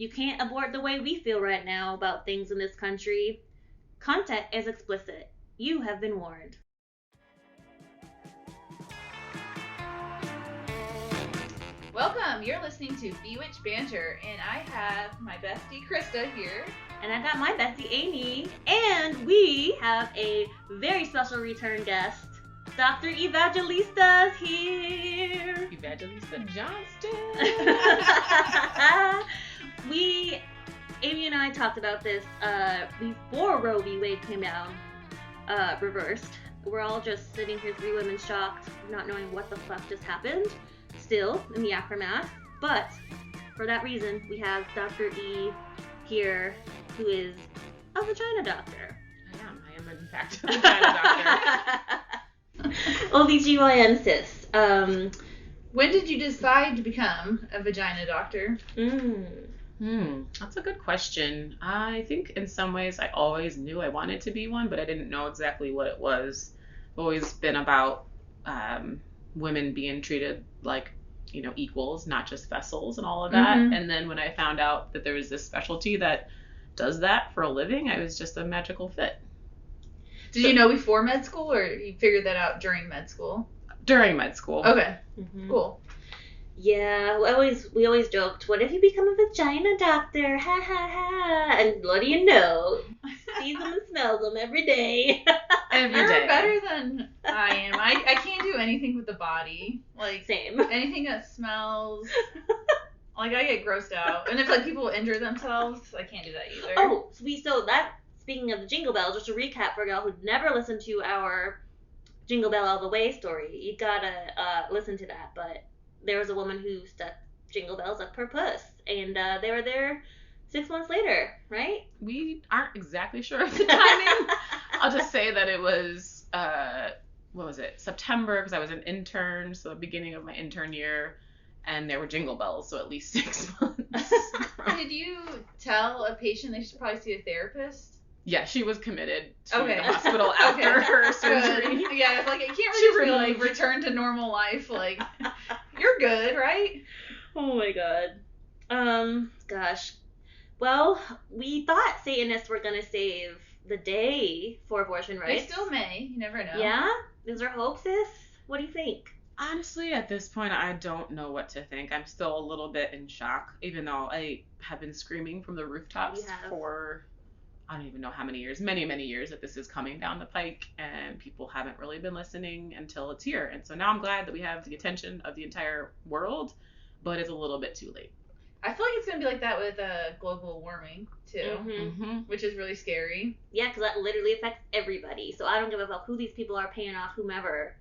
You can't abort the way we feel right now about things in this country. Content is explicit. You have been warned. Welcome. You're listening to Bewitched Banter, and I have my bestie Krista here. And I got my bestie Amy. And we have a very special return guest. Dr. Evangelista's here. Evangelista Johnston. Amy and I talked about this before Roe v. Wade came down, reversed. We're all just sitting here, three women shocked, not knowing what the fuck just happened, still in the aftermath. But for that reason, we have Dr. E here, who is a vagina doctor. I am in fact a vagina doctor. OBGYN sis. When did you decide to become a vagina doctor? That's a good question. I think in some ways I always knew I wanted to be one, but I didn't know exactly what it was. I've always been about women being treated like, equals, not just vessels and all of that. Mm-hmm. And then when I found out that there was this specialty that does that for a living, I was just a magical fit. Did you know before med school, or you figured that out during med school? During med school. Okay, Oh, cool. Yeah, we always joked, what if you become a vagina doctor? Ha ha ha. And what do you know? Sees them and smells them every day. Every day. You're better than I am. I can't do anything with the body. Like, Same. anything that smells. Like, I get grossed out. And if, people injure themselves, I can't do that either. Oh, speaking of the Jingle Bell, just to recap for y'all who'd never listened to our Jingle Bell All the Way story, you gotta listen to that. But there was a woman who stuck jingle bells up her puss, and they were there 6 months later, right? We aren't exactly sure of the timing. I'll just say that it was, September, because I was an intern, so the beginning of my intern year, and there were jingle bells, so at least 6 months. Did you tell a patient they should probably see a therapist? Yeah, she was committed to Okay. the hospital after her surgery. Good. Yeah, it's like, I can't really just return to normal life. Like, you're good, right? Oh my god. Gosh. Well, we thought Satanists were gonna save the day for abortion rights. They still may. You never know. Yeah? Is there hope, sis? What do you think? Honestly, at this point, I don't know what to think. I'm still a little bit in shock, even though I have been screaming from the rooftops for, I don't even know how many years, many, many years that this is coming down the pike, and people haven't really been listening until it's here. And so now I'm glad that we have the attention of the entire world, but it's a little bit too late. I feel like it's going to be like that with global warming, too, which is really scary. Yeah, because that literally affects everybody. So I don't give a fuck who these people are paying off, whomever.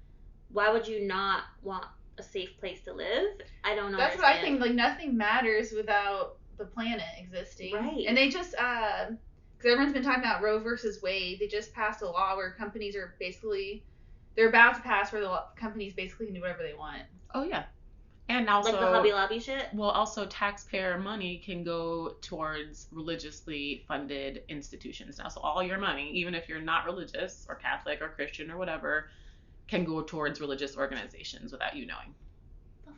Why would you not want a safe place to live? I don't know. That's what I think. Like, nothing matters without the planet existing. Right. And they just, because everyone's been talking about Roe versus Wade, they just passed a law where companies are basically, they're about to pass where the companies basically can do whatever they want. Oh, yeah. And also, like the Hobby Lobby shit? Well, also taxpayer money can go towards religiously funded institutions now. So all your money, even if you're not religious or Catholic or Christian or whatever, can go towards religious organizations without you knowing.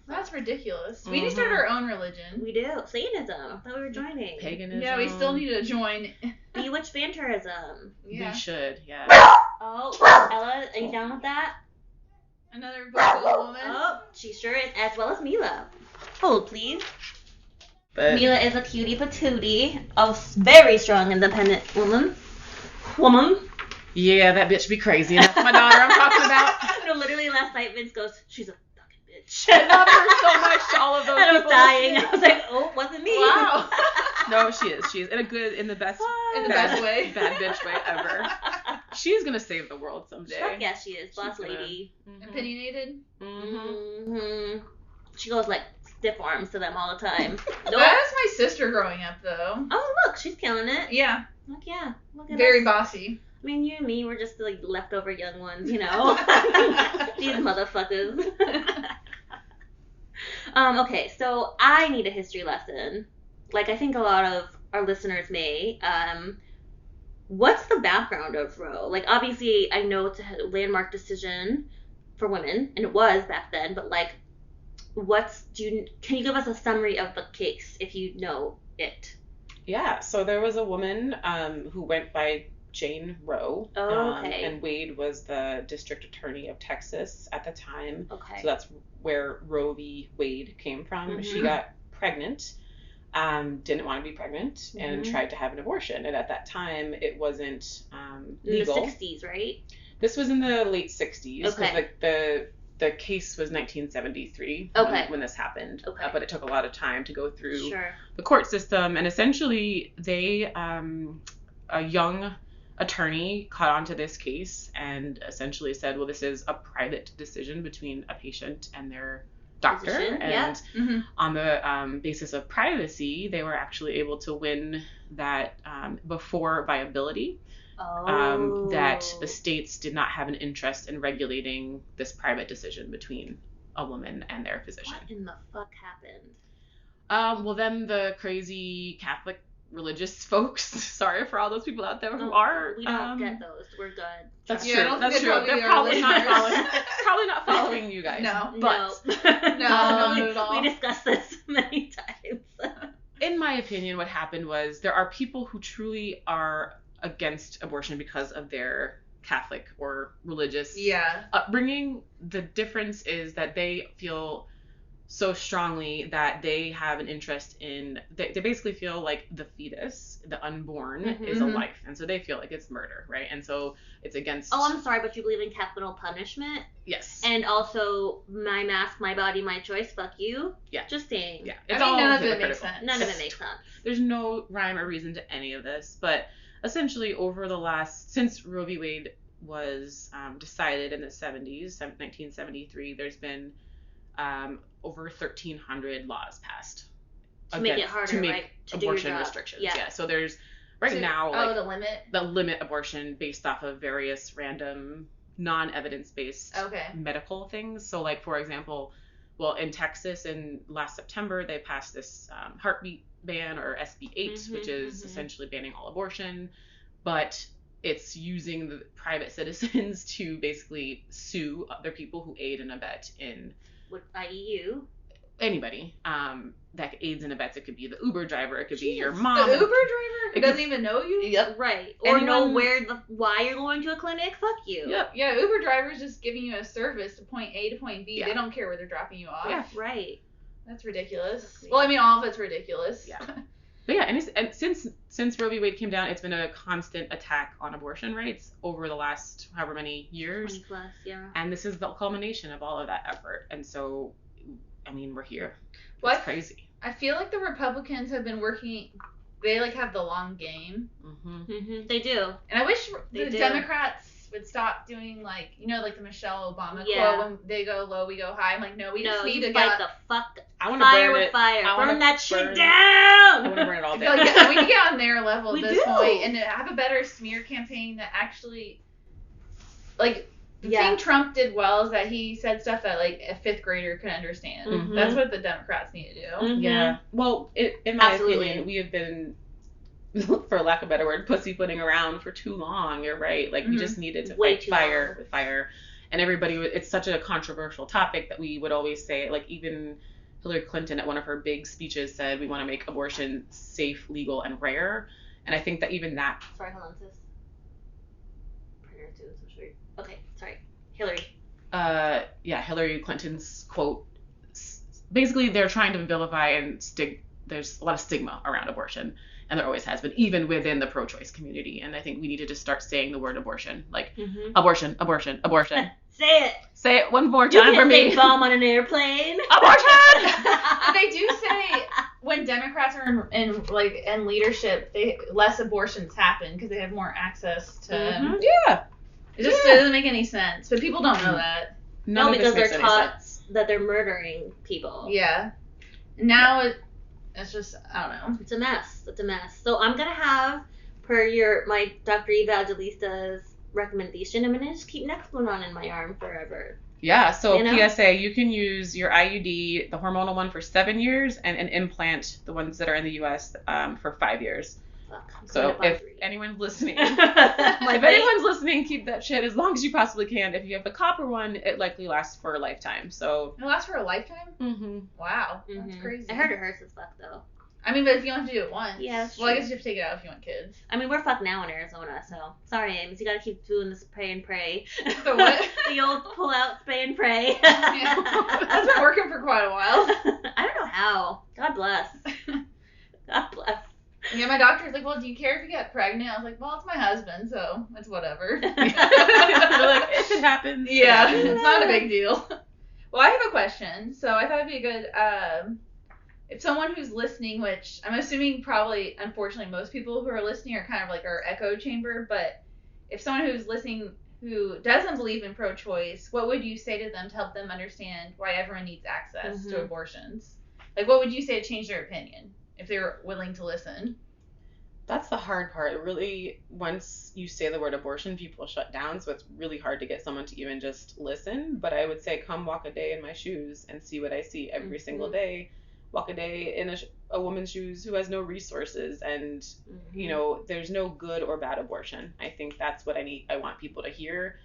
That's ridiculous. We need to start our own religion. We do. Satanism. I thought we were joining. Paganism. Yeah, we still need to join. Bewitched Banterism. Yeah. We should, yeah. Oh, Ella, are you down with that? Another vocal woman. Oh, she sure is, as well as Mila. Hold, please. But Mila is a cutie patootie, a very strong, independent woman. Yeah, that bitch be crazy. And that's my daughter I'm talking about. No, literally last night Vince goes, she's a fucking bitch. I love her so much. All of those I was people dying. listening. I was like, oh, it wasn't me. Wow. No, she is. She is in the best way. Bad bitch way ever. She's gonna save the world someday. Fuck yeah, she is. Boss lady. Opinionated. She goes like stiff arms to them all the time. That was my sister growing up, though. Oh, look, she's killing it. Yeah. Look, yeah. Look at Very us. bossy. I mean, you and me, we're just like leftover young ones, you know? These motherfuckers. Okay, so I need a history lesson. Like, I think a lot of our listeners may. What's the background of Roe? Like, obviously, I know it's a landmark decision for women, and it was back then, but, like, can you give us a summary of the case, if you know it? Yeah, so there was a woman who went by Jane Roe. Oh, okay. And Wade was the district attorney of Texas at the time. Okay. So that's where Roe v. Wade came from. She got pregnant, didn't want to be pregnant, and tried to have an abortion. And at that time, it wasn't legal. In the 60s, right? This was in the late 60s. Okay. The case was 1973 when this happened. Okay. But it took a lot of time to go through Sure. the court system. And essentially, a young attorney caught on to this case and essentially said, well, this is a private decision between a patient and their doctor. Physician, and yeah. on the basis of privacy, they were actually able to win that before viability. That the states did not have an interest in regulating this private decision between a woman and their physician. What in the fuck happened? Well, then the crazy Catholic religious folks, sorry for all those people out there who are... We don't get those. We're good. That's true. That's true. They're probably not following you guys. No. But, no, not at all. We discussed this many times. In my opinion, what happened was there are people who truly are against abortion because of their Catholic or religious upbringing. The difference is that they feel so strongly that they have an interest in, they basically feel like the fetus, the unborn, is a life. And so they feel like it's murder, right? And so it's against... Oh, I'm sorry, but you believe in capital punishment? Yes. And also, my mask, my body, my choice, fuck you? Yeah. Just saying. Yeah. It's all none of it makes sense. None of it makes sense. There's no rhyme or reason to any of this, but essentially over the since Roe v. Wade was decided in the 70s, 1973, there's been over 1,300 laws passed to make it harder, to make right? To abortion restrictions. Yeah. So there's now the limit abortion based off of various random non-evidence-based medical things. So like, for example, well, in Texas in last September, they passed this heartbeat ban, or SB 8, which is essentially banning all abortion, but it's using the private citizens to basically sue other people who aid and abet in, i.e. you, anybody that aids and abets. It could be the Uber driver, it could be your mom. The Uber driver who doesn't even know you? Yep. Right. Or know why you're going to a clinic? Fuck you. Yep. Yeah, Uber drivers just giving you a service to point A to point B. Yeah. They don't care where they're dropping you off. Yeah. Right. That's ridiculous. Well, I mean, all of it's ridiculous. Yeah. But yeah, and since Roe v. Wade came down, it's been a constant attack on abortion rights over the last however many years. 20 plus, yeah. And this is the culmination of all of that effort. And so, I mean, we're here. Well, it's crazy. I feel like the Republicans have been working. They have the long game. They do. And I wish the Democrats would stop doing like the Michelle Obama quote, when they go low, we go high. I'm like, no, we just need to fight the fuck. I want to fire with fire. Burn that shit down. I want to burn it all down. We need to get on their level at this point and have a better smear campaign that actually, the thing Trump did well is that he said stuff that like a fifth grader could understand. That's what the Democrats need to do. Yeah. Well, in my opinion, we have been, for lack of a better word, pussyfooting around for too long. You're right. Like, we just needed to fight fire with fire. And everybody, it's such a controversial topic that we would always say, like, even Hillary Clinton at one of her big speeches said, we want to make abortion safe, legal, and rare. And I think that even that... Sorry, hold on, sis. Okay, sorry. Hillary. Hillary Clinton's quote. Basically, they're trying to vilify and there's a lot of stigma around abortion. And there always has been, even within the pro-choice community. And I think we need to just start saying the word abortion. Like, abortion, abortion, abortion. Say it. Say it one more time for me. You bomb on an airplane. Abortion! They do say when Democrats are in leadership, less abortions happen because they have more access to... Yeah. It just doesn't make any sense. But people don't know that. No, because they're taught that they're murdering people. Yeah. Now it's just, I don't know. It's a mess. So I'm going to have, per my Dr. Evangelista's recommendation, I'm going to just keep Nexplanon in my arm forever. Yeah, so PSA, you can use your IUD, the hormonal one, for 7 years, and an implant, the ones that are in the U.S., for 5 years. So if anyone's listening, keep that shit as long as you possibly can. If you have the copper one, it likely lasts for a lifetime. So it lasts for a lifetime? Mm-hmm. Wow, that's crazy. I heard it hurts as fuck though. I mean, but if you don't have to do it once. Yeah, well, I guess you have to take it out if you want kids. I mean, we're fucked now in Arizona, so sorry, Ames. You gotta keep doing this pray and pray. The what? The old pull out, spray and pray. Yeah. That's been working for quite a while. I don't know how. God bless. God bless. Yeah, my doctor's like, well, do you care if you get pregnant? I was like, well, it's my husband, so it's whatever. You're like, if it happens. Yeah, it's not a big deal. Well, I have a question. So I thought it'd be a good, if someone who's listening, which I'm assuming probably, unfortunately, most people who are listening are kind of like our echo chamber, but if someone who's listening who doesn't believe in pro-choice, what would you say to them to help them understand why everyone needs access to abortions? Like, what would you say to change their opinion if they were willing to listen? That's the hard part. Really, once you say the word abortion, people shut down, so it's really hard to get someone to even just listen. But I would say, come walk a day in my shoes and see what I see every single day. Walk a day in a woman's shoes who has no resources, and you know, there's no good or bad abortion. I think that's what I want people to hear.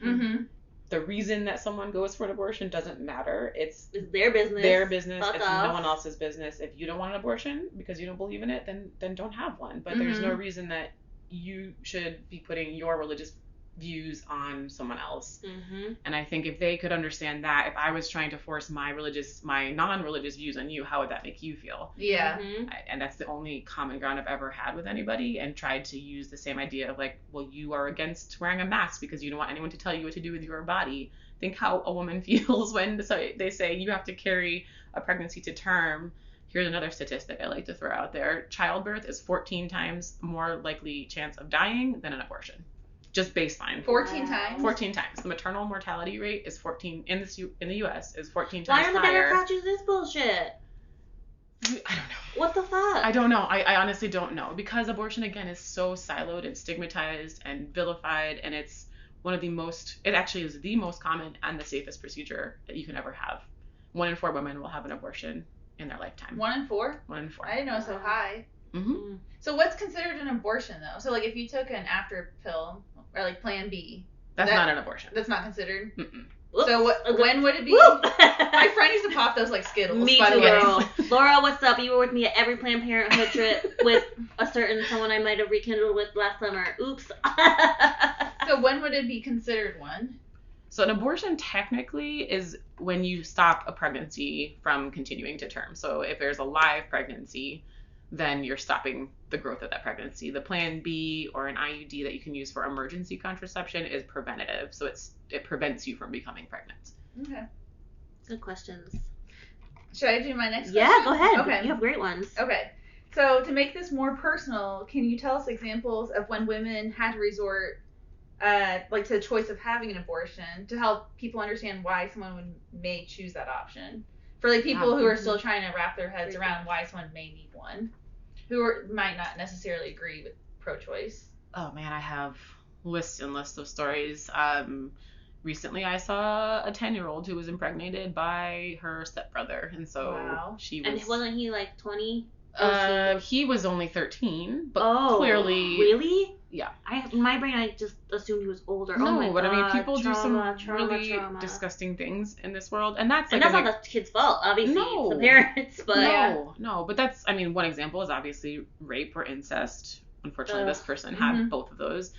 The reason that someone goes for an abortion doesn't matter. It's their business. Their business. Fuck it's off. No one else's business. If you don't want an abortion because you don't believe in it, then don't have one. But there's no reason that you should be putting your religious views on someone else. And I think if they could understand that, if I was trying to force my non-religious views on you, how would that make you feel? Yeah. And that's the only common ground I've ever had with anybody, and tried to use the same idea of like, well, you are against wearing a mask because you don't want anyone to tell you what to do with your body. Think how a woman feels when they say you have to carry a pregnancy to term. Here's another statistic I like to throw out there. Childbirth is 14 times more likely chance of dying than an abortion. Just baseline. 14 times? 14 times. The maternal mortality rate is 14 in the U.S. is 14 times higher. Why are the higher. Democrats choose this bullshit? I don't know. What the fuck? I don't know. I honestly don't know, because abortion again is so siloed and stigmatized and vilified, and it's one of the most. It actually is the most common and the safest procedure that you can ever have. 1 in 4 women will have an abortion in their lifetime. 1 in 4? 1 in 4. I didn't know it was so high. So what's considered an abortion though? So like if you took an after pill or like Plan B, that's not an abortion. That's not considered. Whoops. So when would it be? My friend used to pop those like Skittles. Me by too, the way. girl. Laura, what's up? You were with me at every Planned Parenthood trip with a certain someone I might have rekindled with last summer. Oops. So when would it be considered one? So an abortion technically is when you stop a pregnancy from continuing to term. So if there's a live pregnancy, then you're stopping the growth of that pregnancy. The Plan B or an IUD that you can use for emergency contraception is preventative. So it prevents you from becoming pregnant. Okay. Good questions. Should I do my next question? Yeah, go ahead. Okay. You have great ones. Okay. So to make this more personal, can you tell us examples of when women had to resort like to the choice of having an abortion to help people understand why someone may choose that option? For like people who are still trying to wrap their heads around why someone may need one, might not necessarily agree with pro-choice. Oh man, I have lists and lists of stories. Recently I saw a 10-year-old who was impregnated by her stepbrother, and so she was. And wasn't he like 20? He was only 13, but clearly. Really? Yeah. In my brain, I just assumed he was older. No, oh my but God, I mean, people do some really disgusting things in this world, and that's like. And that's not the kid's fault, obviously. No. It's the parents, but. No, but that's. I mean, one example is obviously rape or incest. Unfortunately, this person had both of those.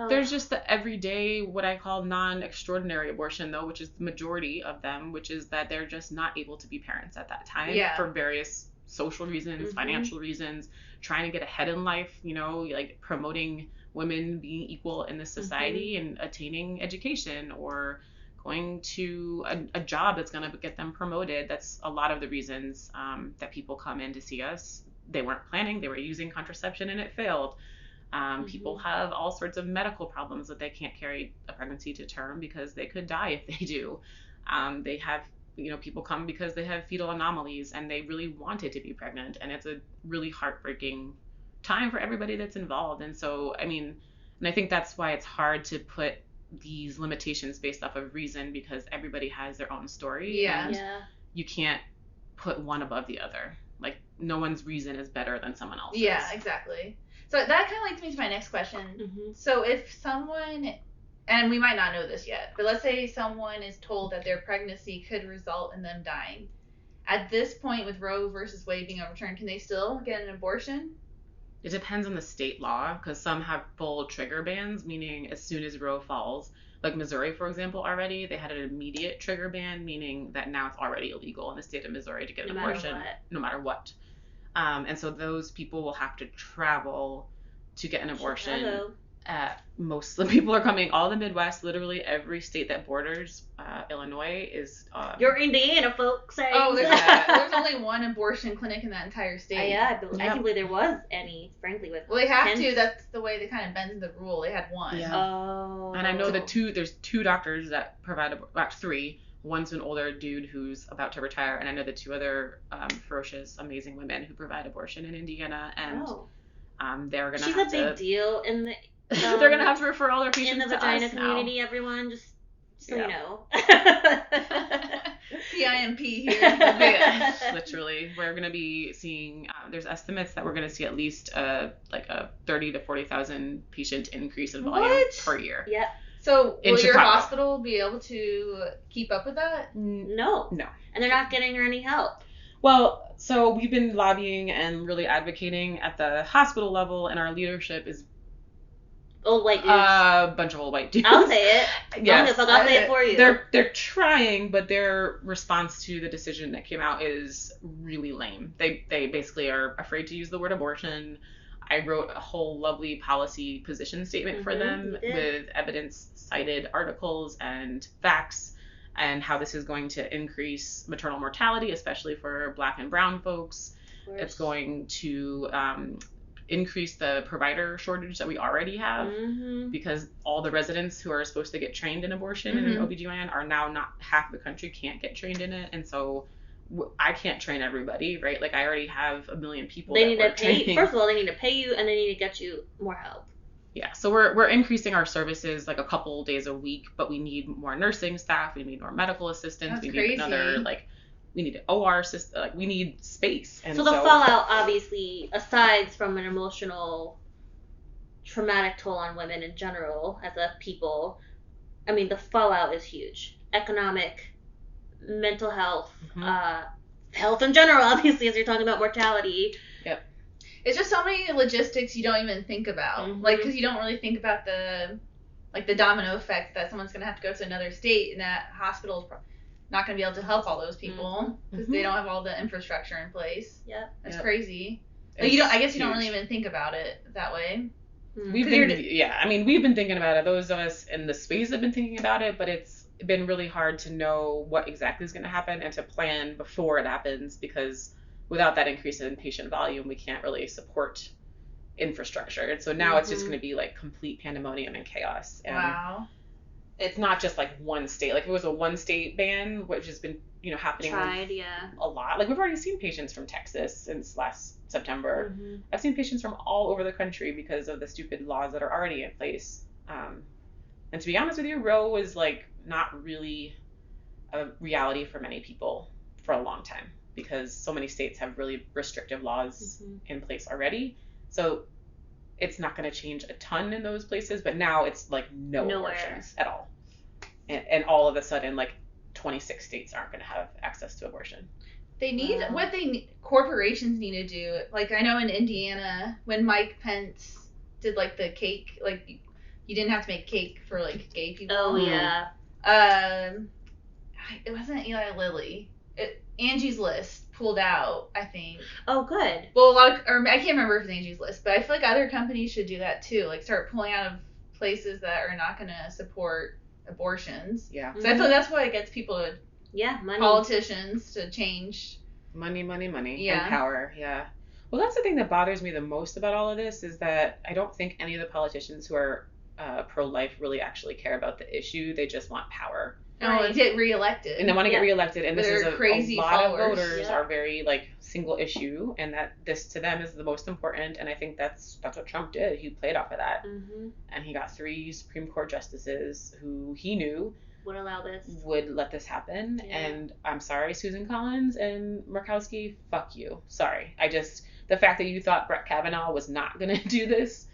There's just the everyday, what I call non-extraordinary abortion, though, which is the majority of them, which is that they're just not able to be parents at that time for various social reasons, financial reasons, trying to get ahead in life, you know, like promoting women being equal in this society and attaining education or going to a job that's going to get them promoted. That's a lot of the reasons that people come in to see us. They weren't planning, they were using contraception and it failed. People have all sorts of medical problems that they can't carry a pregnancy to term because they could die if they do. They have, you know, people come because they have fetal anomalies and they really wanted to be pregnant, and it's a really heartbreaking time for everybody that's involved. And so, I mean, and I think that's why it's hard to put these limitations based off of reason, because everybody has their own story. And you can't put one above the other. Like, no one's reason is better than someone else's. Yeah, exactly. So that kind of leads me to my next question. So if someone, and we might not know this yet, but let's say someone is told that their pregnancy could result in them dying. at this point with Roe versus Wade being overturned, can they still get an abortion? It depends on the state law, because some have full trigger bans, meaning as soon as Roe falls, like Missouri, for example, already, they had an immediate trigger ban, meaning that now it's already illegal in the state of Missouri to get an abortion, no matter what. And so those people will have to travel to get an abortion. Most of the people are coming, all the Midwest, literally every state that borders Illinois is... You're Indiana, folks. Oh, there's only one abortion clinic in that entire state. I can't believe there was any, frankly. Well, they have to. That's the way they kind of bend the rule. They had one. Yeah. Oh. And I know there's two doctors that provide, three. One's an older dude who's about to retire, and I know the two other ferocious, amazing women who provide abortion in Indiana, and they're gonna. She's a big deal in the. They're gonna have to refer all their patients in the vagina community. Now. Everyone, just so you know. PIMP here. Literally, we're gonna be seeing. There's estimates that we're gonna see at least a 30 to 40,000 patient increase in volume per year. Yep. So will your hospital be able to keep up with that? No. And they're not getting her any help. Well, so we've been lobbying and really advocating at the hospital level, and our leadership is old white dudes. A bunch of old white dudes. I'll say it. Yes. I'll say it for you. They're trying, but their response to the decision that came out is really lame. They basically are afraid to use the word abortion. I wrote a whole lovely policy position statement for them with evidence-cited articles and facts and how this is going to increase maternal mortality, especially for Black and brown folks. It's going to increase the provider shortage that we already have because all the residents who are supposed to get trained in abortion in an OBGYN are now not, half the country can't get trained in it. And so I can't train everybody, right? Like I already have a million people. They need to pay. First of all, they need to pay you, and they need to get you more help. Yeah, so we're increasing our services like a couple days a week, but we need more nursing staff. We need more medical assistants. That's need another we need an OR system. We need space. And so the fallout, obviously, aside from an emotional, traumatic toll on women in general as a people, I mean, the fallout is huge. Economic, mental health, health in general, obviously, as you're talking about mortality. Yep. It's just so many logistics you don't even think about. Like, because you don't really think about the domino effect that someone's going to have to go to another state and that hospital's not going to be able to help all those people because they don't have all the infrastructure in place. Yep. That's crazy. Like, I guess you don't really even think about it that way. We've been thinking about it. Those of us in the space have been thinking about it, but it's been really hard to know what exactly is going to happen and to plan before it happens because without that increase in patient volume, we can't really support infrastructure. And so now it's just going to be like complete pandemonium and chaos. And wow. It's not just like one state. Like if it was a one state ban, which has been, happening a lot. Like we've already seen patients from Texas since last September. I've seen patients from all over the country because of the stupid laws that are already in place. And to be honest with you, Roe was like not really a reality for many people for a long time because so many states have really restrictive laws in place already. So it's not going to change a ton in those places, but now it's like nowhere. Abortions at all. And all of a sudden, like 26 states aren't going to have access to abortion. They need corporations need to do. Like I know in Indiana, when Mike Pence did like the cake, like you didn't have to make cake for like gay people. Oh yeah. It wasn't Eli Lilly. Angie's List pulled out, I think. Oh, good. Well, I can't remember if it's Angie's List, but I feel like other companies should do that too. Like start pulling out of places that are not going to support abortions. Yeah. So I feel like that's why it gets people money. Politicians to change. Money. Yeah. And power. Yeah. Well, that's the thing that bothers me the most about all of this is that I don't think any of the politicians who are pro-life really actually care about the issue. They just want power. And get reelected. And they want to get reelected. And this is a lot followers. of voters are very like single issue, and that this to them is the most important. And I think that's what Trump did. He played off of that, and he got 3 Supreme Court justices who he knew would let this happen. Yeah. And I'm sorry, Susan Collins and Murkowski, fuck you. Sorry. The fact that you thought Brett Kavanaugh was not gonna do this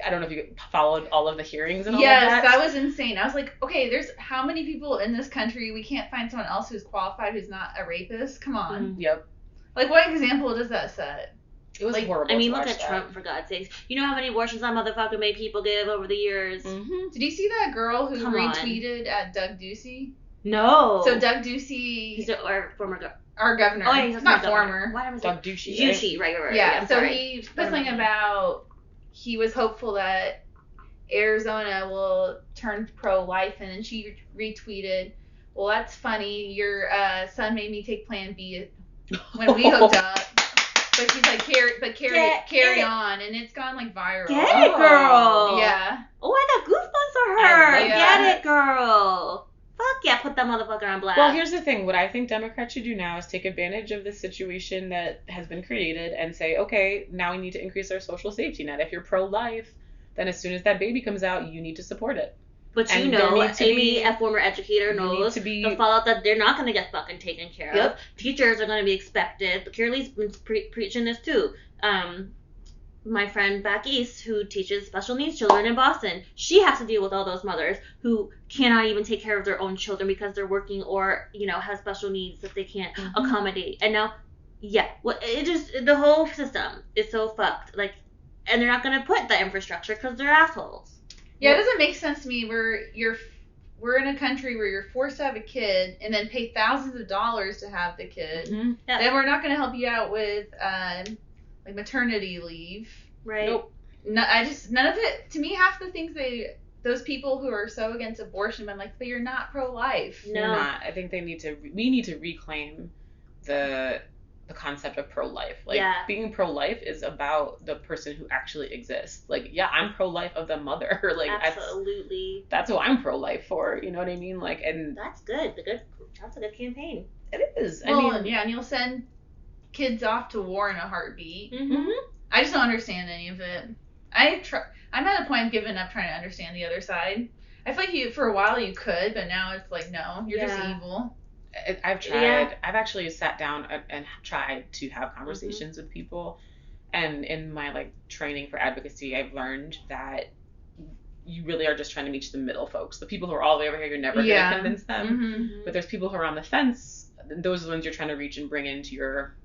I don't know if you followed all of the hearings and all of that. Yes, that was insane. I was like, okay, there's how many people in this country we can't find someone else who's qualified who's not a rapist? Come on. Yep. Like, what example does that set? It was horrible. I mean, look at Trump, for God's sakes. You know how many abortions that motherfucker made people give over the years? Mm-hmm. Did you see that girl who retweeted at Doug Ducey? No. So Doug Ducey... He's our former governor. Our governor. Oh, yeah, he's not former. Why am I Doug Ducey. Ducey, right. Yeah, so he put something about he was hopeful that Arizona will turn pro-life, and then she retweeted, well, that's funny. Your son made me take Plan B when we hooked up. But she's like, carry on, and it's gone like viral. Get it, girl. Yeah. Oh, I got goosebumps for her. Get it, girl. Fuck yeah, put that motherfucker on blast. Well, here's the thing. What I think Democrats should do now is take advantage of this situation that has been created and say, okay, now we need to increase our social safety net. If you're pro-life, then as soon as that baby comes out, you need to support it. But you know, Amy, a former educator, knows the fallout that they're not going to get fucking taken care of. Teachers are going to be expected. Curly's been preaching this too. My friend back east who teaches special needs children in Boston, she has to deal with all those mothers who cannot even take care of their own children because they're working or, you know, have special needs that they can't accommodate. And now, it just, the whole system is so fucked. Like, and they're not going to put the infrastructure because they're assholes. Yeah, it doesn't make sense to me where we're in a country where you're forced to have a kid and then pay thousands of dollars to have the kid. Mm-hmm. Yep. Then we're not going to help you out with like maternity leave. Right. Nope. No, none of it. To me, half the things those people who are so against abortion, I'm like, but you're not pro-life. No. You're not. I think we need to reclaim the concept of pro-life. Like, being pro-life is about the person who actually exists. Like, yeah, I'm pro-life of the mother. Like, absolutely. That's who I'm pro-life for. You know what I mean? Like, and that's good. That's a good campaign. It is. Well, and you'll send kids off to war in a heartbeat. Mm-hmm. I just don't understand any of it. I'm at a point of giving up trying to understand the other side. I feel like for a while you could, but now it's like, no, you're just evil. I've tried. Yeah. I've actually sat down and tried to have conversations with people, and in my training for advocacy, I've learned that you really are just trying to meet the middle folks. The people who are all the way over here, you're never going to convince them. Mm-hmm. But there's people who are on the fence. Those are the ones you're trying to reach and bring into your,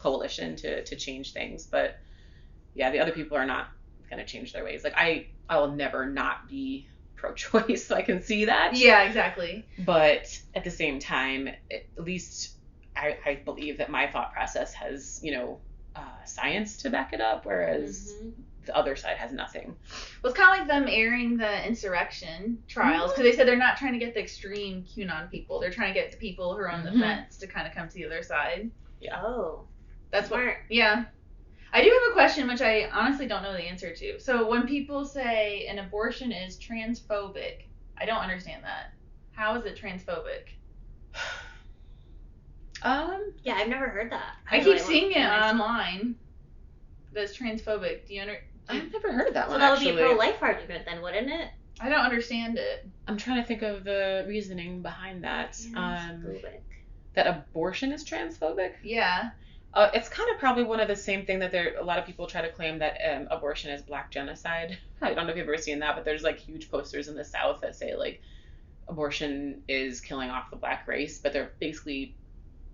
coalition to change things. But yeah, the other people are not going to change their ways. Like I will never not be pro-choice, so I can see that. Yeah, exactly. But at the same time, at least I believe that my thought process has, science to back it up, whereas the other side has nothing. Well, it's kind of like them airing the insurrection trials, because they said they're not trying to get the extreme QAnon people. They're trying to get the people who are on the fence to kind of come to the other side. Yeah. Oh. That's smart. Yeah. I do have a question, which I honestly don't know the answer to. So when people say an abortion is transphobic, I don't understand that. How is it transphobic? Yeah, I've never heard that. I keep seeing it online. That's transphobic. Do you I've never heard of that one. So that would be a pro-life argument then, wouldn't it? I don't understand it. I'm trying to think of the reasoning behind that. Transphobic. That abortion is transphobic? Yeah. It's kind of probably one of the same thing that a lot of people try to claim that abortion is black genocide. I don't know if you've ever seen that, but there's huge posters in the South that say abortion is killing off the black race, but they're basically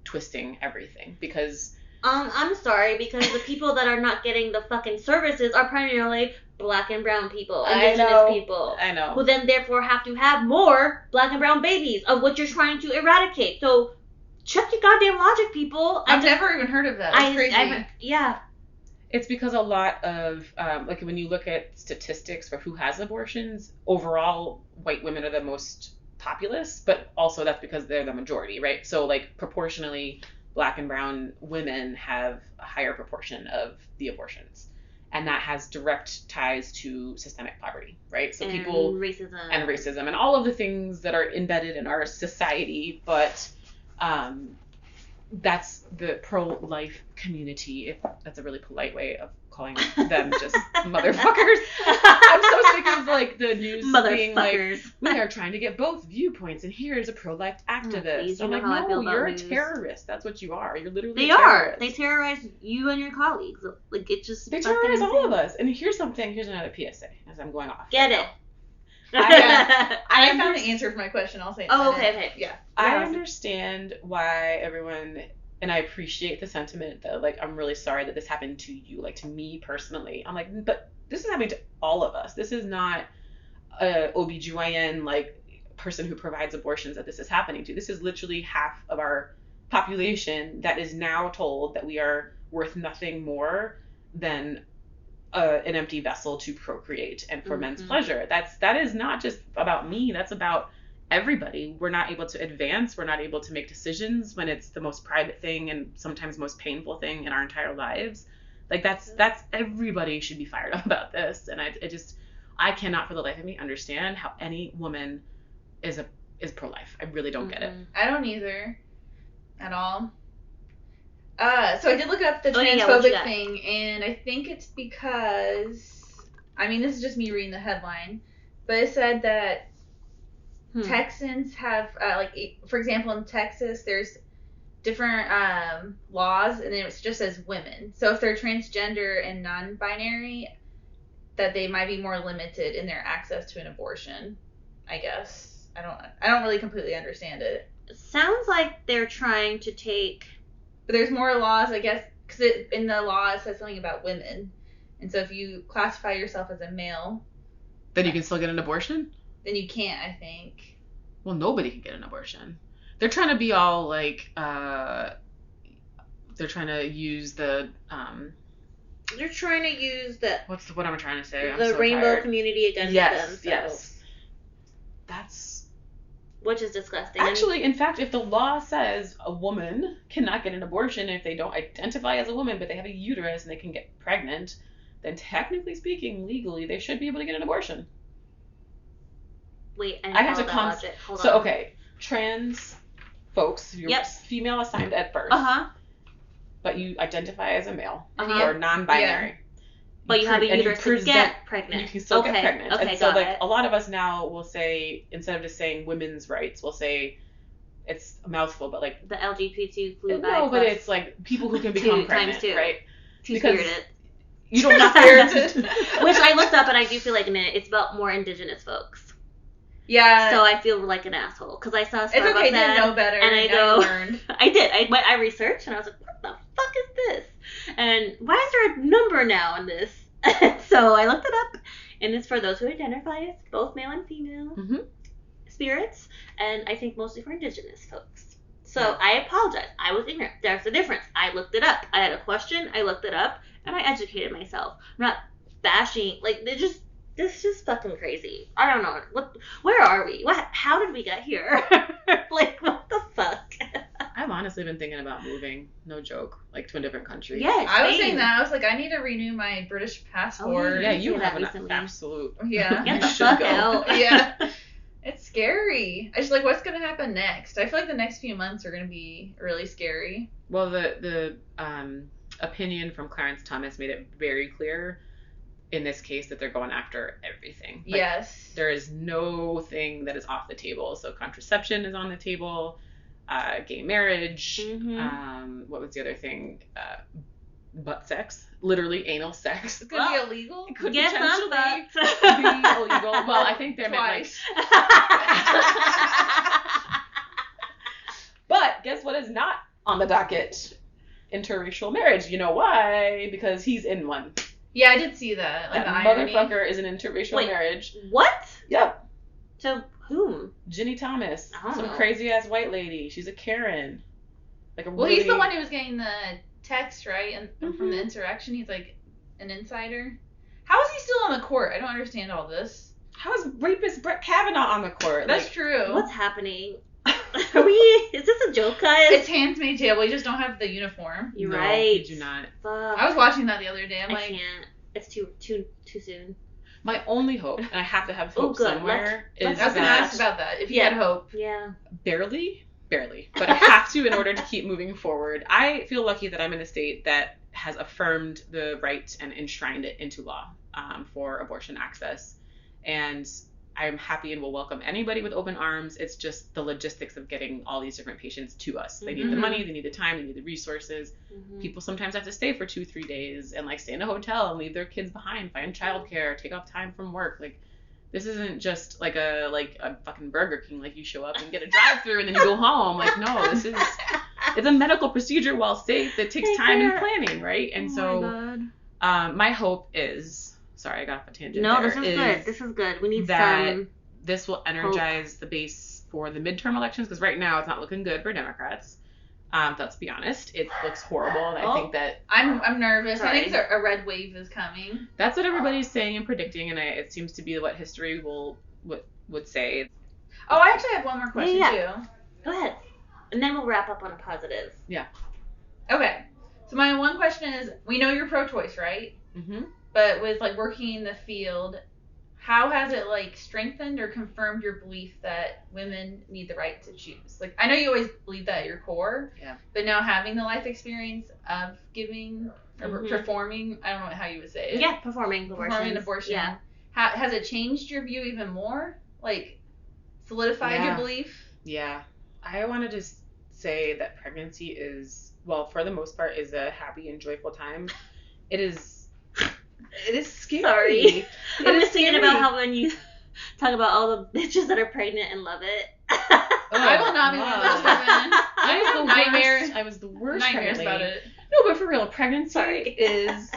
twisting everything because I'm sorry, because the people that are not getting the fucking services are primarily black and brown people, indigenous people. I know. Who then therefore have to have more black and brown babies of what you're trying to eradicate. So check your goddamn logic, people. I've never even heard of that. That's crazy. Yeah. It's because a lot of, when you look at statistics for who has abortions, overall, white women are the most populous, but also that's because they're the majority, right? So, proportionally, black and brown women have a higher proportion of the abortions. And that has direct ties to systemic poverty, right? So racism and all of the things that are embedded in our society, but that's the pro-life community, if that's a really polite way of calling them just motherfuckers. I'm so sick of like the news being like, we are trying to get both viewpoints, and here is a pro-life activist. I'm like, no, you're a terrorist. That's what you are. You're literally a terrorist. They terrorize you and your colleagues. Like, it just... They terrorize all of us. And here's another PSA as I'm going off. Get it. I found the answer for my question. I'll say it. Oh, okay. Yeah. I understand why everyone... And I appreciate the sentiment that, like, I'm really sorry that this happened to you, like, to me personally. I'm like, but this is happening to all of us. This is not a OBGYN, like, person who provides abortions that this is happening to. This is literally half of our population that is now told that we are worth nothing more than an empty vessel to procreate and for men's pleasure. That is not just about me. That's about everybody. We're not able to advance. We're not able to make decisions when it's the most private thing and sometimes most painful thing in our entire lives. Like, that's everybody should be fired up about this. And I cannot for the life of me understand how any woman is pro-life. I really don't get it. I don't either at all. So I did look up the transphobic thing, and I think it's because, I mean, this is just me reading the headline, but it said that Texans have, for example, in Texas, there's different laws, and it just says women. So if they're transgender and non-binary, that they might be more limited in their access to an abortion, I guess. I don't really completely understand it. It sounds like they're trying to take... But there's more laws, I guess, because in the law it says something about women. And so if you classify yourself as a male... Then you can still get an abortion? Then you can't, I think. Well, nobody can get an abortion. They're trying to be all like, they're trying to use the, They're trying to use the... What am I trying to say? The rainbow community against them. Yes. That's... Which is disgusting. Actually, in fact, if the law says a woman cannot get an abortion if they don't identify as a woman, but they have a uterus and they can get pregnant, then technically speaking, legally, they should be able to get an abortion. Wait, I have to come. So, okay, trans folks, you're female assigned at birth. But you identify as a male or non-binary. Yeah. But you have a uterus to get pregnant. You can still get pregnant. Okay, and so, like, a lot of us now will say, instead of just saying women's rights, we'll say, it's a mouthful, but like... The LGBTQ. No, but it's like people who can become pregnant, right? Two-spirited. You don't know spirited. Which I looked up, and I do feel like it's about more indigenous folks. Yeah. So I feel like an asshole because I saw Starbucks it's okay to know better. And I go, I did. I researched and I was like, what the fuck is this? And why is there a number now in this? So I looked it up, and it's for those who identify as both male and female spirits, and I think mostly for indigenous folks. So I apologize. I was ignorant. There's a difference. I looked it up. I had a question. I looked it up, and I educated myself. I'm not bashing. Like, this is just fucking crazy. I don't know. Where are we? How did we get here? Like, what the fuck? I've honestly been thinking about moving, no joke, like to a different country. Yeah, I was saying that. I was like, I need to renew my British passport. Oh, yeah, you have an absolute. Yeah. Get the fuck out. Yeah. It's scary. I just like, what's going to happen next? I feel like the next few months are going to be really scary. Well, the opinion from Clarence Thomas made it very clear in this case that they're going after everything. Like, yes. There is no thing that is off the table. So contraception is on the table, gay marriage, what was the other thing? Butt sex. Literally anal sex. It could be illegal. It could potentially be illegal. Well, I think they're meant like... But guess what is not on the docket? Interracial marriage. You know why? Because he's in one. Yeah, I did see that. Like, that motherfucker is an interracial marriage. What? Yep. To whom? Ginny Thomas. Some crazy ass white lady. She's a Karen. Like a he's the one who was getting the text, right? And from the insurrection, he's like an insider. How is he still on the court? I don't understand all this. How is rapist Brett Kavanaugh on the court? That's true. What's happening? Is this a joke, guys? It's Handmaid's Tale. We just don't have the uniform. You're right. We do not. Fuck. I was watching that the other day. I can't. It's too soon. My only hope, and I have to have hope somewhere, is I was going to ask about that. If you had hope. Yeah. Barely. But I have to in order to keep moving forward. I feel lucky that I'm in a state that has affirmed the right and enshrined it into law for abortion access. And I'm happy and will welcome anybody with open arms. It's just the logistics of getting all these different patients to us. They need the money, they need the time, they need the resources. People sometimes have to stay for 2-3 days and like stay in a hotel and leave their kids behind, find childcare, take off time from work. Like, this isn't just like a fucking Burger King. Like, you show up and get a drive-through and then you go home. Like, no, it's a medical procedure while safe that takes time and planning, right? And my hope is, sorry, I got off a tangent. No, this is good. This is good. We need that this will energize the base for the midterm elections, because right now it's not looking good for Democrats. Let's be honest, it looks horrible, and I think that I'm nervous. Sorry. I think a red wave is coming. That's what everybody's saying and predicting, and it seems to be what history would say. Oh, I actually have one more question too. Go ahead, and then we'll wrap up on a positive. Yeah. Okay. So my one question is, we know you're pro-choice, right? Mm-hmm. But with like working in the field, how has it like strengthened or confirmed your belief that women need the right to choose? Like, I know you always believe that at your core. Yeah. But now having the life experience of giving or performing, I don't know how you would say it. Yeah, performing abortion. Yeah. Has it changed your view even more? Like, solidified your belief? Yeah. I wanted to say that pregnancy is, well, for the most part, is a happy and joyful time. It is scary. Sorry. I'm just thinking about how when you talk about all the bitches that are pregnant and love it. I will not be one of those women. I was the worst nightmares about it. No, but for real, pregnancy is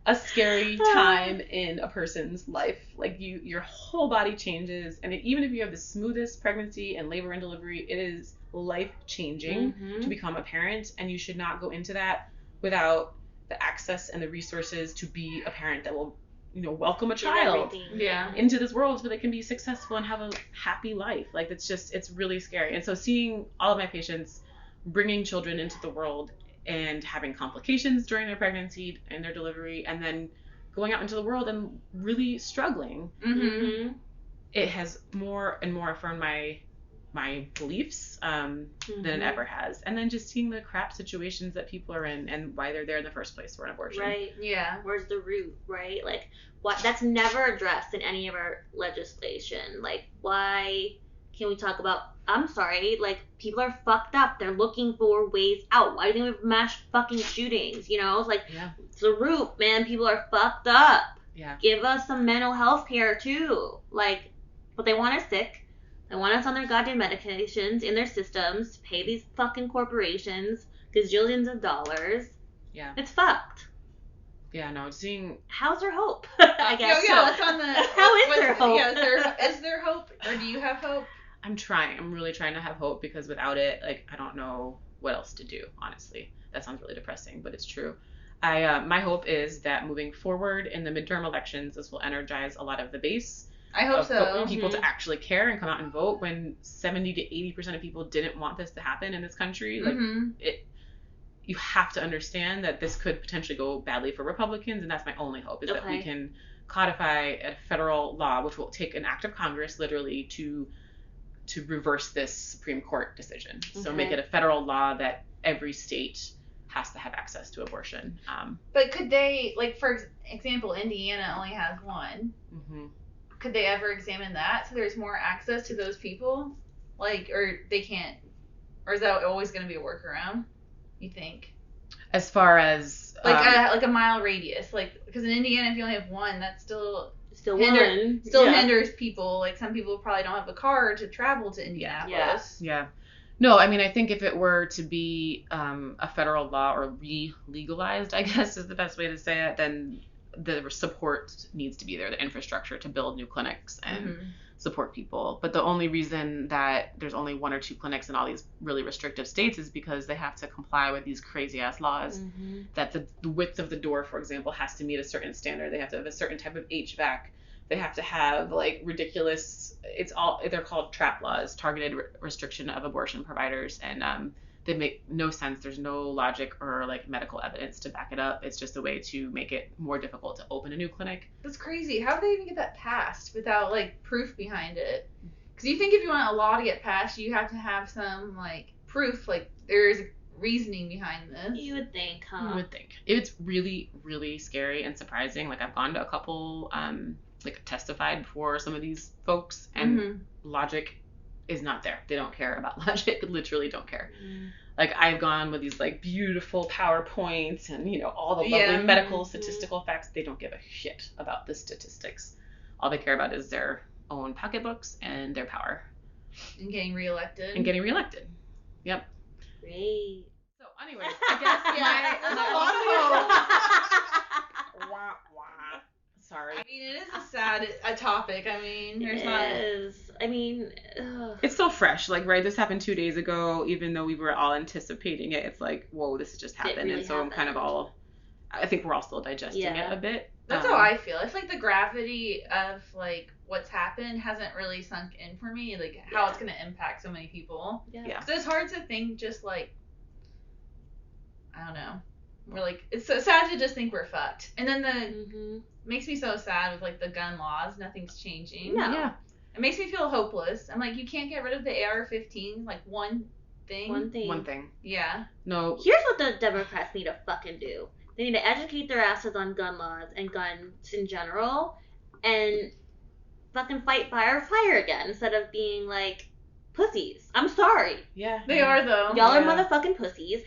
a scary time in a person's life. Like, your whole body changes, and even if you have the smoothest pregnancy and labor and delivery, it is life-changing to become a parent, and you should not go into that without the access and the resources to be a parent that will, welcome a child into this world so they can be successful and have a happy life. Like, it's really scary. And so seeing all of my patients bringing children into the world and having complications during their pregnancy and their delivery, and then going out into the world and really struggling, it has more and more affirmed my beliefs than it ever has. And then just seeing the crap situations that people are in and why they're there in the first place for an abortion. Right. Yeah. Where's the root, right? Like, what? That's never addressed in any of our legislation. Like, why can we talk about, I'm sorry, like, people are fucked up. They're looking for ways out. Why do we have mass fucking shootings? It's like, it's the root, man. People are fucked up. Yeah. Give us some mental health care, too. Like, but they want us sick. They want us on their goddamn medications in their systems, pay these fucking corporations gazillions of dollars. Yeah. It's fucked. Yeah, no, seeing... How's there hope? I guess. Let's on the... How is there hope? Yeah, is there hope? Or do you have hope? I'm trying. I'm really trying to have hope, because without it, like, I don't know what else to do, honestly. That sounds really depressing, but it's true. My hope is that moving forward in the midterm elections, this will energize a lot of the base. I hope so. People to actually care and come out and vote, when 70 to 80% of people didn't want this to happen in this country. Like, you have to understand that this could potentially go badly for Republicans, and that's my only hope, is that we can codify a federal law, which will take an act of Congress literally to reverse this Supreme Court decision. So make it a federal law that every state has to have access to abortion. But could they, like, for example, Indiana only has one. Could they ever examine that so there's more access to those people? Like, or they can't, or is that always going to be a workaround, you think? As far as... like a mile radius. Like, because in Indiana, if you only have one, that's still hinders people. Like, some people probably don't have a car to travel to Indianapolis. Yeah. No, I mean, I think if it were to be a federal law, or re-legalized, I guess is the best way to say it, then the support needs to be there, the infrastructure to build new clinics and support people. But the only reason that there's only 1 or 2 clinics in all these really restrictive states is because they have to comply with these crazy ass laws that the width of the door, for example, has to meet a certain standard. They have to have a certain type of HVAC. They have to have, like, ridiculous, they're called TRAP laws, targeted restriction of abortion providers, and they make no sense. There's no logic or, like, medical evidence to back it up. It's just a way to make it more difficult to open a new clinic. That's crazy. How do they even get that passed without, like, proof behind it? Because you think if you want a law to get passed, you have to have some, like, proof, like, there's reasoning behind this. You would think, huh? You would think. It's really, really scary and surprising. Like, I've gone to a couple, like, testified before some of these folks, and logic is not there. They don't care about logic. Literally don't care. Like, I've gone with these, like, beautiful PowerPoints and, you know, all the lovely medical statistical facts. They don't give a shit about the statistics. All they care about is their own pocketbooks and their power. And getting reelected. Yep. Great. So, anyways, I guess there's a lot of Sorry. I mean, it is a sad topic. I mean, there's it's still fresh. Like, right, this happened 2 days ago. Even though we were all anticipating it, it's like, whoa, this has just happened. Really and so happened. I think we're all still digesting it a bit. That's how I feel. I feel like the gravity of, like, what's happened hasn't really sunk in for me. Like, how it's going to impact so many people. Yeah. So it's hard to think just, like, I don't know. We're like, it's so sad to just think we're fucked. And then makes me so sad with, like, the gun laws. Nothing's changing. No. Yeah. It makes me feel hopeless. I'm like, you can't get rid of the AR-15, like, one thing. One thing. Yeah. No. Here's what the Democrats need to fucking do. They need to educate their asses on gun laws and guns in general, and fucking fight fire again instead of being like pussies. I'm sorry. Yeah. They are, though. Y'all are motherfucking pussies.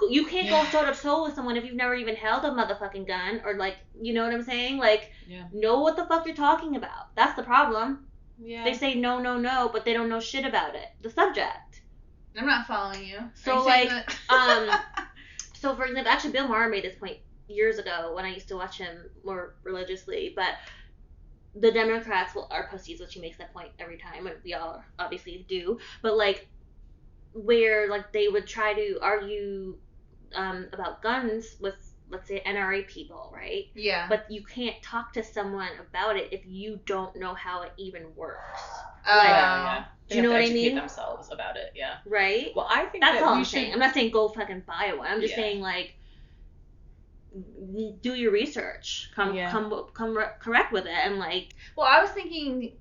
You can't go toe to toe with someone if you've never even held a motherfucking gun, or, like, you know what I'm saying? Like, know what the fuck you're talking about. That's the problem. Yeah. They say no, but they don't know shit about it. The subject. I'm not following you. So, like, so, for example, actually, Bill Maher made this point years ago when I used to watch him more religiously, but the Democrats are pussies, which he makes that point every time, and we all obviously do, but, like, where, like, they would try to argue about guns with, let's say, NRA people, right? Yeah. But you can't talk to someone about it if you don't know how it even works. Do you know what I mean? Educate themselves about it, Right? Well, I think that's all I'm saying. I'm not saying go fucking buy one. I'm just saying, like, do your research. Come correct with it, and, like. Well, I was thinking.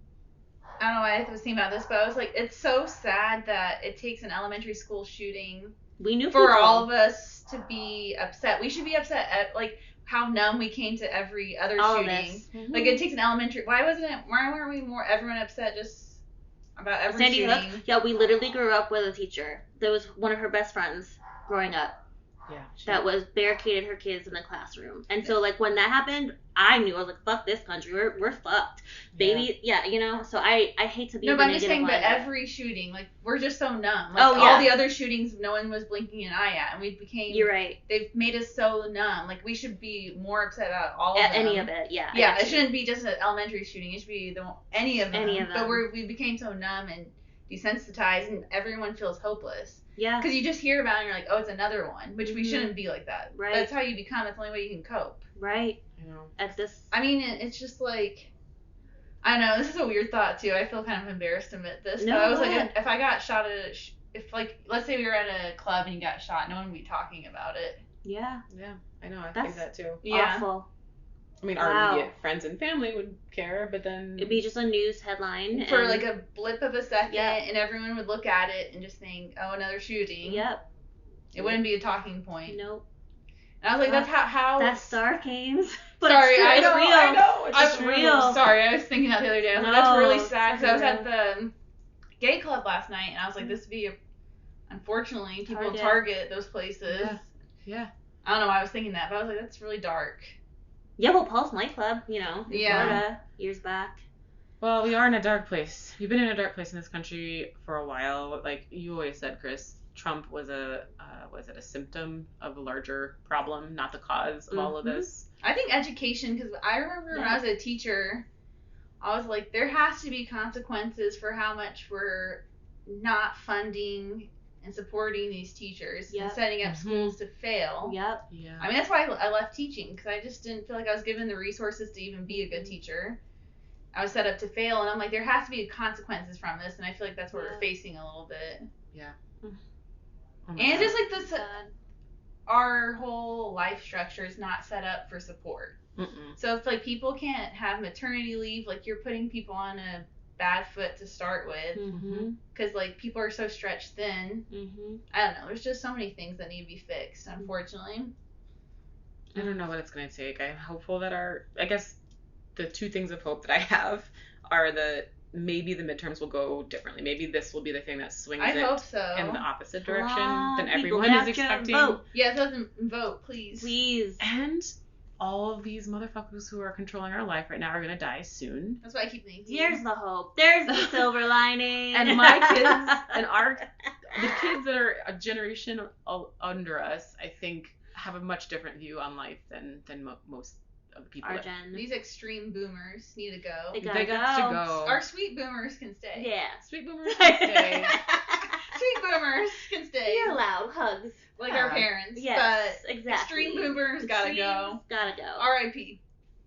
I don't know why I was thinking about this, but I was like, it's so sad that it takes an elementary school shooting for all of us to be upset. We should be upset at, like, how numb we came to every other shooting. Like, it takes an elementary. Why weren't we more everyone upset just about every Sandy shooting? Hook? Yeah, we literally grew up with a teacher that was one of her best friends growing up. Yeah. That was barricaded her kids in the classroom. And so, like, when that happened, I knew, I was like, fuck this country. We're fucked. Baby, you know? So I hate to be the but I'm just saying, but every shooting, like, we're just so numb. Like, all the other shootings, no one was blinking an eye at. And we became... You're right. They've made us so numb. Like, we should be more upset about all of them. Any of it, yeah. Yeah, it shouldn't be just an elementary shooting. It should be any of them. But we became so numb and desensitized, and everyone feels hopeless. Yeah. Because you just hear about it and you're like, oh, it's another one, which we shouldn't be like that. Right. That's how you become. That's the only way you can cope. Right. You know. I mean, it's just like, I don't know. This is a weird thought, too. I feel kind of embarrassed to admit this. No, but I was like, if I got shot at if, like, let's say we were at a club and you got shot, no one would be talking about it. Yeah. Yeah, I know. I think that, too. Yeah. Awful. I mean, our immediate friends and family would care, but then... It'd be just a news headline. For, like, a blip of a second, and everyone would look at it and just think, oh, another shooting. Yep. It wouldn't be a talking point. Nope. And I was like, that's how... That's Sarkane's. But sorry, it's I know. I know. It's real. Sorry, I was thinking that the other day. I was like, that's really sad, because I was at the gay club last night, and I was like, this would be unfortunately, people target those places. Yeah. I don't know why I was thinking that, but I was like, that's really dark. Yeah, well, Pulse nightclub, you know, in Florida, years back. Well, we are in a dark place. We've been in a dark place in this country for a while. Like you always said, Chris, Trump was a symptom of a larger problem, not the cause of all of this. I think education, because I remember when I was a teacher, I was like, there has to be consequences for how much we're not funding and supporting these teachers and setting up schools to fail. Yep. Yeah. I mean, that's why I left teaching, because I just didn't feel like I was given the resources to even be a good teacher. I was set up to fail, and I'm like, there has to be consequences from this, and I feel like that's what we're facing a little bit. Yeah. And just like this, our whole life structure is not set up for support. So if, like, people can't have maternity leave, like, you're putting people on a bad foot to start with. Because, like, people are so stretched thin. I don't know. There's just so many things that need to be fixed, unfortunately. I don't know what it's going to take. I'm hopeful that I guess the two things of hope that I have are that maybe the midterms will go differently. Maybe this will be the thing that swings I hope so. in the opposite direction than everyone is expecting. Vote. Yes, doesn't vote, please. Please. And all of these motherfuckers who are controlling our life right now are going to die soon. That's what I keep thinking. Here's the hope. There's the silver lining. And my kids and the kids that are a generation under us, I think, have a much different view on life than most of the people. Our gen. These extreme boomers need to go. They got to go. Our sweet boomers can stay. Yeah. Sweet boomers can stay. Sweet boomers can stay. You're allowed hugs. Like our parents. Yes, but exactly. Extreme boomers gotta go. Gotta go. R.I.P.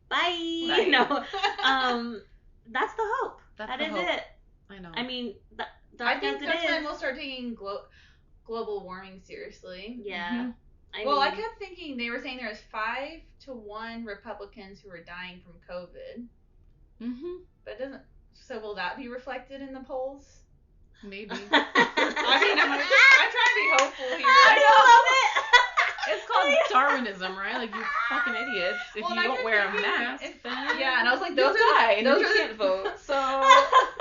Bye. No. That's the hope. That's that the is hope. it. I know. I mean, I think that's when we'll start taking global warming seriously. Yeah. I kept thinking they were saying there was 5 to 1 Republicans who were dying from COVID. But it doesn't. So will that be reflected in the polls? Maybe. I mean, I'm trying to be hopeful here. I love it. It's called Darwinism, right? Like, you fucking idiots. If you don't wear a mask, then yeah, and I was like, those can't vote. So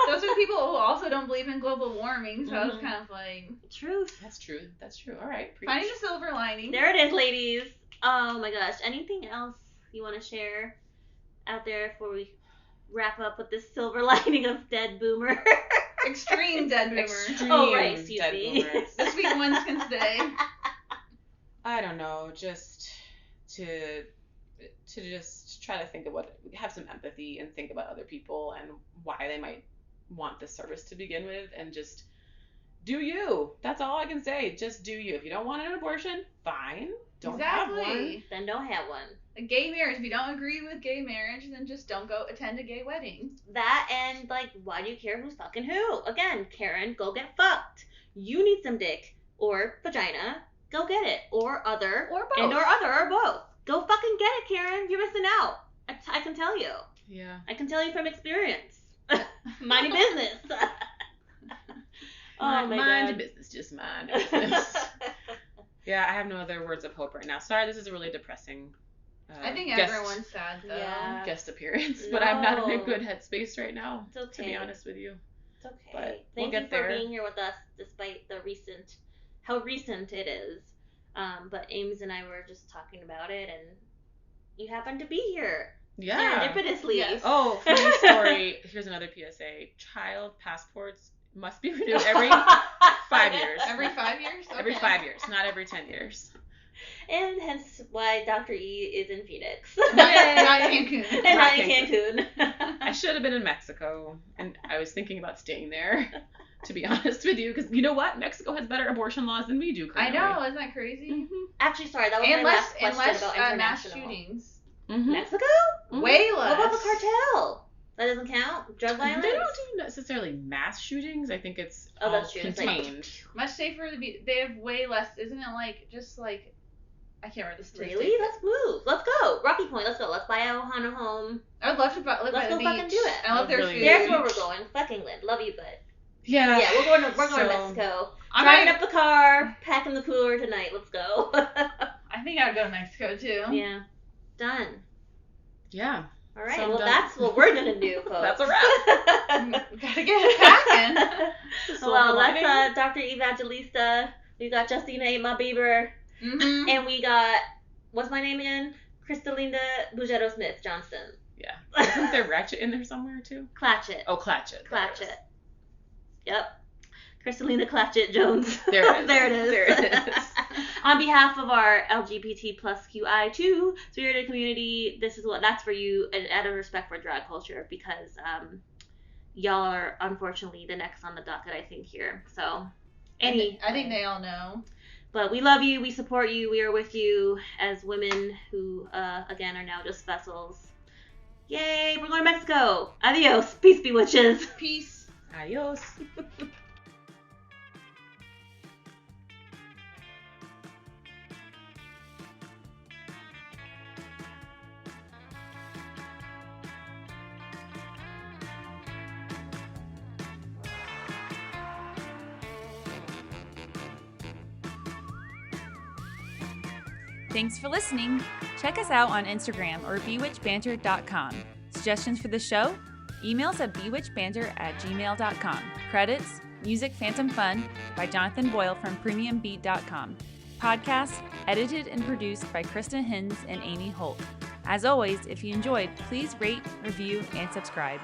those are the people who also don't believe in global warming. So I was kind of like, truth. That's true. All right. Preach. Finding the silver lining. There it is, ladies. Oh my gosh. Anything else you want to share out there before we wrap up with this silver lining of dead boomer? Extreme dead boomers. Oh, right. Excuse me. The sweet ones can stay. I don't know. Just to just try to think of have some empathy and think about other people and why they might want this service to begin with, and just do you. That's all I can say. Just do you. If you don't want an abortion, fine. Don't have one. Then don't have one. A gay marriage. If you don't agree with gay marriage, then just don't go attend a gay wedding. That, and like, why do you care who's fucking who? Again, Karen, go get fucked. You need some dick or vagina. Go get it. Or other. Or both. And or other or both. Go fucking get it, Karen. You're missing out. I can tell you. Yeah. I can tell you from experience. Mind your business. Mind your business. Just mind your business. Yeah, I have no other words of hope right now. Sorry, this is a really depressing I think everyone's sad, though. Yeah. Guest appearance. But I'm not in a good headspace right now, it's okay. to be honest with you. It's okay. But Thank you for being here with us, despite how recent it is. But Ames and I were just talking about it, and you happened to be here. Yeah. Serendipitously. Yes. Oh, funny story. Here's another PSA. Child passports must be renewed every 5 years. Every 5 years? Okay. Every 5 years, not every 10 years. And hence why Dr. E is in Phoenix. Not Cancun. And not in Cancun. I should have been in Mexico, and I was thinking about staying there, to be honest with you, because you know what? Mexico has better abortion laws than we do currently. I know, isn't that crazy? Mm-hmm. Actually, sorry, that was my last question about international. Mass shootings. Mm-hmm. Mexico? Mm-hmm. Way less. What about the cartel? That doesn't count? Drug violence? They don't do necessarily mass shootings. I think it's that's true. contained. Like, much safer to be. They have way less. Isn't it like I can't remember the statistic. Really? Let's move. Let's go. Rocky Point. Let's go. Let's buy a Ohana home. I would love to live by the beach. Let's go fucking do it. I love their food. There's where we're going. Fucking lit. Love you, but yeah. Yeah, we're going to Mexico. I'm Driving up the car, packing the cooler tonight. Let's go. I think I'd go to Mexico too. Yeah. Done. Yeah. All right. So well, that's what we're gonna do, folks. That's a wrap. Gotta get it packing. Well, that's Dr. Evangelista. We got Justina Ema Bieber. Mm-hmm. And we got, what's my name again? Cristalinda Bujero Smith Johnston. Yeah. Isn't there Ratchet in there somewhere too? Clatchit. Oh, Clatchit. Clatchit. Yep. Crystalina Clatchit Jones. There it is. There it is. There it is. On behalf of our LGBT plus QI2 spirited community, that's for you, and out of respect for drag culture, because y'all are unfortunately the next on the docket, I think, here. So, I think they all know. But we love you, we support you, we are with you as women who, again, are now just vessels. Yay, we're going to Mexico. Adios. Peace, Bewitches. Peace. Adios. Thanks for listening. Check us out on Instagram or bewitchedbanter.com. Suggestions for the show? Emails at bewitchedbanter@gmail.com. Credits: Music Phantom Fun by Jonathan Boyle from premiumbeat.com. Podcast edited and produced by Krista Hinz and Amy Holt. As always, if you enjoyed, please rate, review, and subscribe.